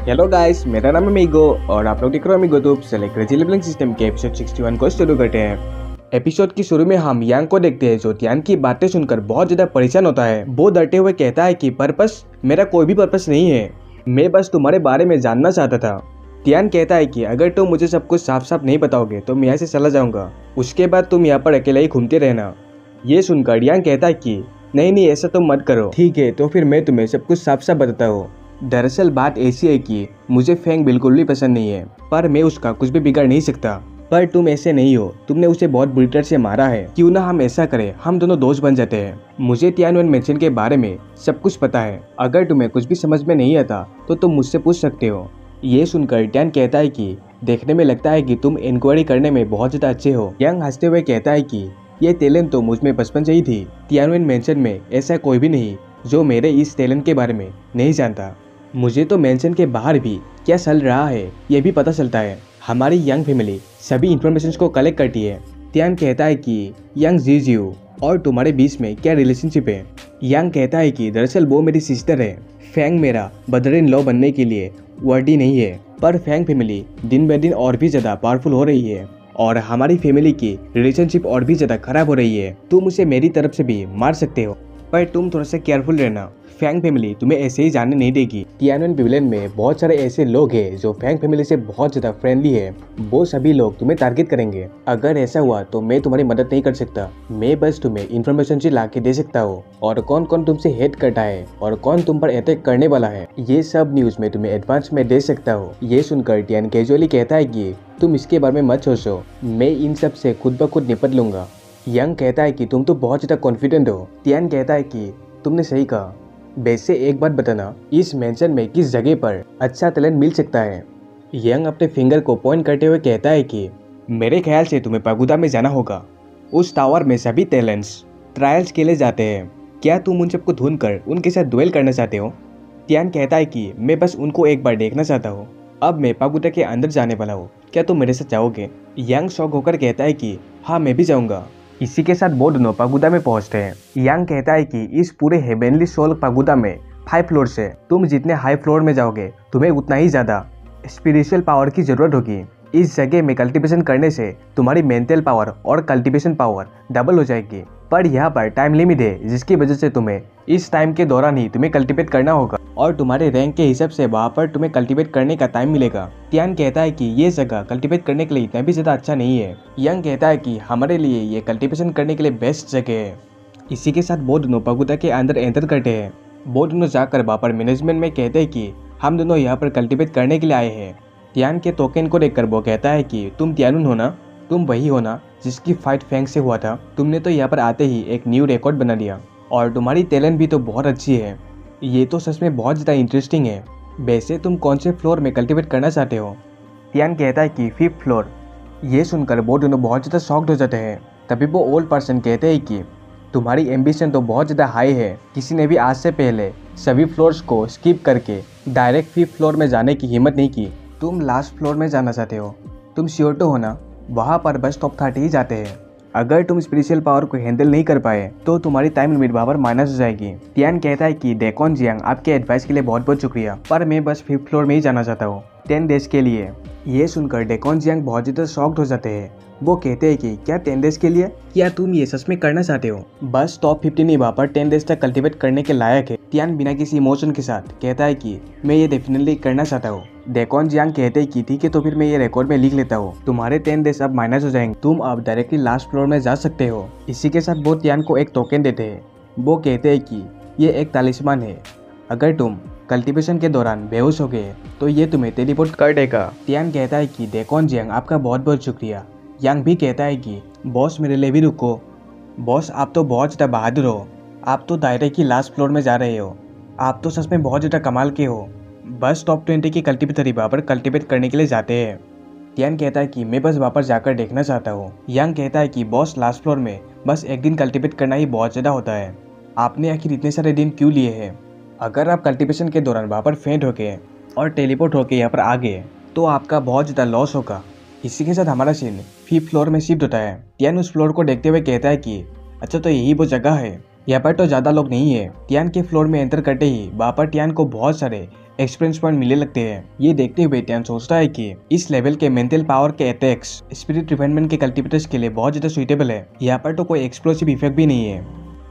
Hello guys, मेरा नाम है मीगो और आप लोग देख रहे हो मीगो ट्यूब से क्रेजी लेवलिंग सिस्टम के एपिसोड 61 को शुरू करते हैं। एपिसोड की शुरू में हम यांग को देखते हैं जो तियान की बातें सुनकर बहुत ज्यादा परेशान होता है। वो डरते हुए कहता है कि पर्पस, मेरा कोई भी पर्पस नहीं है, मैं बस तुम्हारे बारे में जानना चाहता था। तियान कहता है कि अगर तुम मुझे सब कुछ साफ साफ नहीं बताओगे तो मैं यहाँ से चला जाऊंगा, उसके बाद तुम यहाँ पर अकेले ही घूमते रहना। ये सुनकर यांग कहता है कि नहीं नहीं, ऐसा तुम मत करो, ठीक है तो फिर मैं तुम्हें सब कुछ साफ साफ बताता हूँ। दरअसल बात ऐसी है कि मुझे फेंग बिल्कुल भी पसंद नहीं है, पर मैं उसका कुछ भी बिगाड़ नहीं सकता। पर तुम ऐसे नहीं हो, तुमने उसे बहुत बुरी तरह से मारा है, क्यों ना हम ऐसा करें, हम दोनों दोस्त बन जाते हैं। मुझे तियानवन मेंशन के बारे में सब कुछ पता है, अगर तुम्हें कुछ भी समझ में नहीं आता तो तुम मुझसे पूछ सकते हो। ये सुनकर तियान कहता है कि देखने में लगता है कि तुम इंक्वायरी करने में बहुत ज्यादा अच्छे हो। यांग हंसते हुए कहता है कि ये टैलेंट तो मुझ में बचपन से ही थी, तियानवन मेंशन में ऐसा कोई भी नहीं जो मेरे इस टैलेंट के बारे में नहीं जानता। मुझे तो मेंशन के बाहर भी क्या चल रहा है ये भी पता चलता है। हमारी यंग फैमिली सभी इंफॉर्मेशन को कलेक्ट करती है। तियान कहता है कि यंग जीजियो और तुम्हारे बीच में क्या रिलेशनशिप है। यंग कहता है कि दरअसल वो मेरी सिस्टर है। फैंग मेरा ब्रदर इन लॉ बनने के लिए वर्दी नहीं है, पर फैंग फैमिली दिन ब दिन और भी ज्यादा पावरफुल हो रही है और हमारी फैमिली की रिलेशनशिप और भी ज्यादा खराब हो रही है। तुम उसे मेरी तरफ से भी मार सकते हो, पर तुम थोड़ा सा केयरफुल रहना, फैंग फैमिली तुम्हें ऐसे ही जाने नहीं देगी। तियानवन विलेन में बहुत सारे ऐसे लोग हैं जो फैंग फैमिली से बहुत ज्यादा फ्रेंडली है, वो सभी लोग तुम्हें टारगेट करेंगे। अगर ऐसा हुआ तो मैं तुम्हारी मदद नहीं कर सकता, मैं बस तुम्हें इन्फॉर्मेशन ला के दे सकता हूँ और कौन कौन तुमसे हेट करता है और कौन तुम पर अटैक करने वाला है, ये सब न्यूज में तुम्हें एडवांस में दे सकता हूँ। ये सुनकर तियान कैजुअली कहता है कि तुम इसके बारे में मत सोचो, मैं इन सब से खुद ब खुद निपट लूंगा। यंग कहता है कि तुम तो बहुत ज्यादा कॉन्फिडेंट हो। तियान कहता है कि तुमने सही कहा, वैसे एक बात बताना, इस मेंशन में किस जगह पर अच्छा टैलेंट मिल सकता है। यंग अपने फिंगर को पॉइंट करते हुए कहता है कि मेरे ख्याल से तुम्हें पगुदा में जाना होगा, उस टावर में सभी टैलेंट्स ट्रायल्स के लिए जाते हैं, क्या तुम उन सबको ढूंढकर उनके साथ डुएल करना चाहते हो। तियान कहता है कि मैं बस उनको एक बार देखना चाहता हूँ, अब मैं पगुदा के अंदर जाने वाला हूँ, क्या तुम मेरे साथ जाओगे। यंग शॉक होकर कहता है कि हाँ मैं भी जाऊँगा। इसी के साथ वो दोनों पगुदा में पहुंचते हैं। यांग कहता है कि इस पूरे हेवेनली सोल पगुदा में 5 फ्लोर है, तुम जितने हाई फ्लोर में जाओगे तुम्हें उतना ही ज्यादा स्पिरिचुअल पावर की जरूरत होगी। इस जगह में कल्टीवेशन करने से तुम्हारी मेंटल पावर और कल्टीवेशन पावर डबल हो जाएगी, पर यहाँ पर टाइम लिमिट है, जिसकी वजह से तुम्हें इस टाइम के दौरान ही तुम्हें कल्टीवेट करना होगा और तुम्हारे रैंक के हिसाब से वहाँ पर तुम्हें कल्टीवेट करने का टाइम मिलेगा। तियान कहता है कि ये जगह कल्टीवेट करने के लिए इतना भी ज्यादा अच्छा नहीं है। यंग कहता है कि हमारे लिए ये कल्टीवेशन करने के लिए बेस्ट जगह है। इसी के साथ वो दोनों पगुदा के अंदर एंटर करते हैं। वो दोनों जाकर वहाँ पर मैनेजमेंट में कहते हैं कि हम दोनों यहाँ पर कल्टीवेट करने के लिए आए हैं। तियान के टोकन को देखकर वो कहता है कि तुम तियानुन हो ना, तुम वही हो ना जिसकी फाइट फैंग से हुआ था, तुमने तो यहाँ पर आते ही एक न्यू रिकॉर्ड बना दिया और तुम्हारी टैलेंट भी तो बहुत अच्छी है, ये तो सच में बहुत ज़्यादा इंटरेस्टिंग है। वैसे तुम कौन से फ्लोर में कल्टीवेट करना चाहते हो। तियान कहता है कि 5th फ्लोर। ये सुनकर वो दोनों बहुत ज़्यादा शॉक्ड हो जाते हैं। तभी वो ओल्ड पर्सन कहते हैं कि तुम्हारी एम्बिशन तो बहुत ज़्यादा हाई है, किसी ने भी आज से पहले सभी फ्लोर्स को स्किप करके डायरेक्ट 5th फ्लोर में जाने की हिम्मत नहीं की, तुम लास्ट फ्लोर में जाना चाहते हो। तुम श्योर तो हो ना, वहाँ पर बस टॉप 30 ही जाते हैं, अगर तुम स्पिरिचुअल पावर को हैंडल नहीं कर पाए तो तुम्हारी टाइम लिमिट वहाँ पर माइनस हो जाएगी। तियान कहता है कि डेकॉन जियांग आपके एडवाइस के लिए बहुत बहुत शुक्रिया, पर मैं बस 5th फ्लोर में ही जाना चाहता हूँ 10 डेज के लिए। ये सुनकर डेकॉन जियांग बहुत ज़्यादा शॉक्ड हो जाते हैं। वो कहते हैं कि क्या 10 डेज के लिए, क्या तुम ये सच में करना चाहते हो। बस टॉप 15 ही वहाँ पर 10 डेज तक कल्टीवेट करने के लायक है। तियान बिना किसी इमोशन के साथ कहता है कि मैं ये डेफिनेटली करना चाहता हूँ। डेकॉन जियांग कहते हैं कि ठीक है तो फिर मैं ये रिकॉर्ड में लिख लेता हूँ, तुम्हारे 10 डेज अब माइनस हो जाएंगे, तुम अब डायरेक्टली लास्ट फ्लोर में जा सकते हो। इसी के साथ वो तियान को एक टोकन देते हैं। वो कहते हैं कि ये एक तालिस्मान है, अगर तुम कल्टीवेशन के दौरान बेहोश हो गए तो ये तुम्हें टेलीपोर्ट कर देगा। तियान कहता है कि डेकॉन जियांग आपका बहुत बहुत शुक्रिया। यांग भी कहता है कि बॉस मेरे लिए भी रुको, बॉस आप तो बहुत ज़्यादा बहादुर हो, आप तो दायरे की लास्ट फ्लोर में जा रहे हो, आप तो सच में बहुत ज़्यादा कमाल के हो। बस टॉप 20 की कल्टीवेटर ही वहाँ पर कल्टीवेट करने के लिए जाते हैं। तियान कहता है कि मैं बस वहाँ पर जाकर देखना चाहता हूँ। यांग कहता है कि बॉस लास्ट फ्लोर में बस एक दिन कल्टीवेट करना ही बहुत ज़्यादा होता है, आपने आखिर इतने सारे दिन क्यों लिए हैं। अगर आप कल्टीवेशन के दौरान वहाँ पर फेंट हो गए और टेलीपोर्ट होकर यहाँ पर आ गए तो आपका बहुत ज़्यादा लॉस होगा। इसी के साथ हमारा सीन 5th फ्लोर में शिफ्ट होता है। तियान उस फ्लोर को देखते हुए कहता है कि अच्छा तो यही वो जगह है, यहाँ पर तो ज़्यादा लोग नहीं है। तियान के फ्लोर में एंटर करते ही वहाँ पर तियान को बहुत सारे एक्सपीरियंस पॉइंट मिलने लगते हैं। ये देखते हुए टियान सोचता है कि इस लेवल के मेंटल पावर के अटैक्स स्पिरिट रिफाइनमेंट के कल्टिवेटर्स के लिए बहुत ज्यादा सुइटेबल है। यहाँ पर तो कोई एक्सप्लोसिव इफेक्ट भी नहीं है।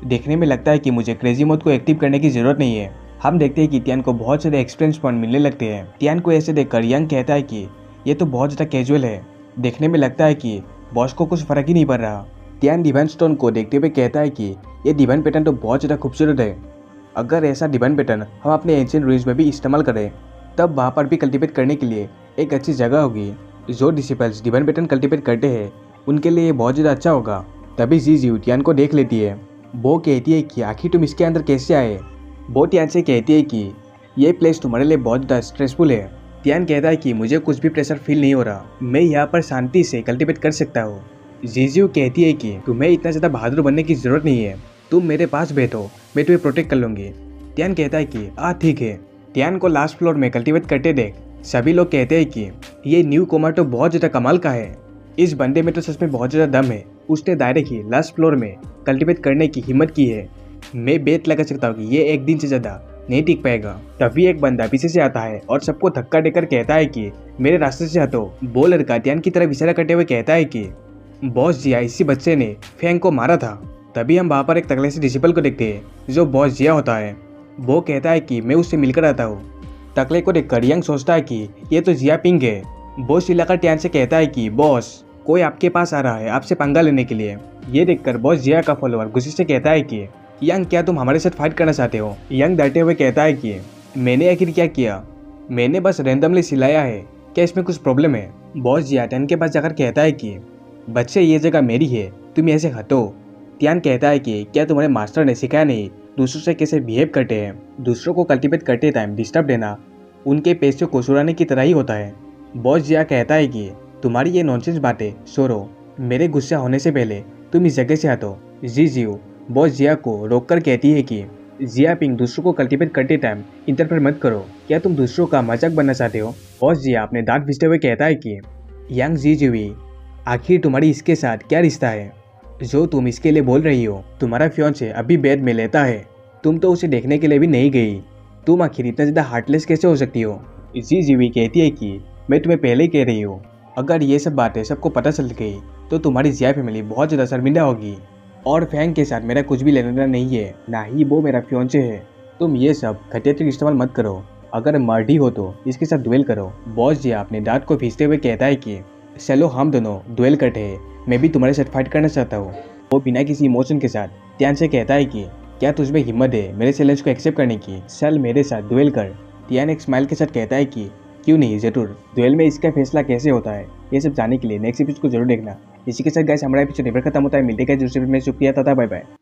देखने में लगता है कि मुझे क्रेजी मोड को एक्टिव करने की जरूरत नहीं है। हम देखते हैं कि टियान को बहुत सारे एक्सपीरियंस पॉइंट मिलने लगते हैं। टियान को ऐसे देखकर यंग कहता है कि ये तो बहुत ज्यादा कैजुअल है। देखने में लगता है कि बॉस को कुछ फर्क ही नहीं पड़ रहा। टियान डिवाइन स्टोन को देखते हुए कहता है कि ये डिवाइन पैटर्न तो बहुत ज्यादा खूबसूरत है। अगर ऐसा डिवाइन पैटर्न हम अपने एंशिएंट रूइंस में भी इस्तेमाल करें तब वहाँ पर भी कल्टिवेट करने के लिए एक अच्छी जगह होगी। जो डिसिपल्स डिवाइन पैटर्न कल्टिवेट करते हैं उनके लिए बहुत ज़्यादा अच्छा होगा। तभी जी टियान को देख लेती है। वो कहती है कि आखिर तुम इसके अंदर कैसे आए। वो टियान से कहती है कि ये प्लेस तुम्हारे लिए बहुत ज़्यादा स्ट्रेसफुल है। टियान कहता है कि मुझे कुछ भी प्रेशर फील नहीं हो रहा, मैं यहाँ पर शांति से कल्टिवेट कर सकता हूँ। जीजियो कहती है कि तुम्हें इतना ज़्यादा बहादुर बनने की ज़रूरत नहीं है, तुम मेरे पास बैठो, मैं तुम्हें प्रोटेक्ट कर लूँगी। टियान कहता है कि ठीक है। टियान को लास्ट फ्लोर में कल्टिवेट करते देख सभी लोग कहते हैं कि ये न्यू कोमर तो बहुत ज़्यादा कमाल का है। इस बंदे में तो सच में बहुत ज़्यादा दम है। उसने डायरेक्ट ही लास्ट फ्लोर में कल्टिवेट करने की हिम्मत की है। मैं बेट लगा सकता हूँ कि ये एक दिन से ज़्यादा नहीं टिक पाएगा। तभी एक बंदा पीछे से आता है और सबको धक्का देकर कहता है कि मेरे रास्ते से हटो। वो लड़का टियान की तरफ इशारा करते हुए कहता है कि बॉस जिया इसी बच्चे ने फैंग को मारा था। तभी हम वहाँ पर एक तगड़े से डिसिपल को देखते हैं जो बॉस जिया होता है। वो कहता है कि मैं उससे मिलकर आता हूँ। तकले को देखकर यंग सोचता है कि ये तो जिया पिंग है। बॉस चिल्लाकर टियान से कहता है कि बॉस कोई आपके पास आ रहा है आपसे पंगा लेने के लिए। ये देखकर बॉस जिया का फॉलोअर गुस्से से कहता है कि यंग क्या तुम हमारे साथ फाइट करना चाहते हो। यंग डरते हुए कहता है कि मैंने आखिर क्या किया, मैंने बस रैंडमली सिलाया है, क्या इसमें कुछ प्रॉब्लम है। बॉस जिया टियान के पास जाकर कहता है कि बच्चे ये जगह मेरी है, तुम ऐसे हटो। टियान कहता है कि क्या तुम्हारे मास्टर ने सिखाया नहीं दूसरों से कैसे बिहेव करते हैं। दूसरों को कल्टिवेट करते टाइम डिस्टर्ब देना उनके पैसे को चुराने की तरह ही होता है। बॉस जिया कहता है कि तुम्हारी ये नॉनसेंस बातें छोड़ो, मेरे गुस्सा होने से पहले तुम इस जगह से हटो। जीजियो बॉस जिया को रोककर कहती है कि जिया पिंग दूसरों को कल्टिवेट करते टाइम इंटरफेयर मत करो, क्या तुम दूसरों का मजाक बनना चाहते हो। बॉस जिया अपने दांत पीसते हुए कहता है कि यंग जीजीवी आखिर तुम्हारी इसके साथ क्या रिश्ता है जो तुम इसके लिए बोल रही हो। तुम्हारा फियांसे अभी बेड में लेता है, तुम तो उसे देखने के लिए भी नहीं गई, तुम आखिर इतना ज़्यादा हार्टलेस कैसे हो सकती हो। जीजीवी कहती है कि मैं तुम्हें पहले ही कह रही हूँ, अगर ये सब बातें सबको पता चल गई तो तुम्हारी जिया फैमिली बहुत ज़्यादा शर्मिंदा होगी। और फैंग के साथ मेरा कुछ भी लेना देना नहीं है, ना ही वो मेरा फियांसे है। तुम ये सब घटिया ट्रिक इस्तेमाल मत करो, अगर मर्डी हो तो इसके साथ डुएल करो। बॉस जिया अपने दांत को खींचते हुए कहता है कि चलो हम दोनों डुएल करते हैं, मैं भी तुम्हारे साथ फाइट करना चाहता हूँ। वो बिना किसी इमोशन के साथ टियान से कहता है कि क्या तुझमें हिम्मत है मेरे चैलेंज को एक्सेप्ट करने की, चल मेरे साथ डुएल कर। टियान एक स्माइल के साथ कहता है कि क्यों नहीं, जरूर। डुएल में इसका फैसला कैसे होता है ये सब जानने के लिए नेक्स्ट एपिसोड को जरूर देखना। इसी के साथ गाइस हमारा एपिसोड खत्म होता है। मिलते हैं दूसरे में। शुक्रिया, तथा बाय बाय।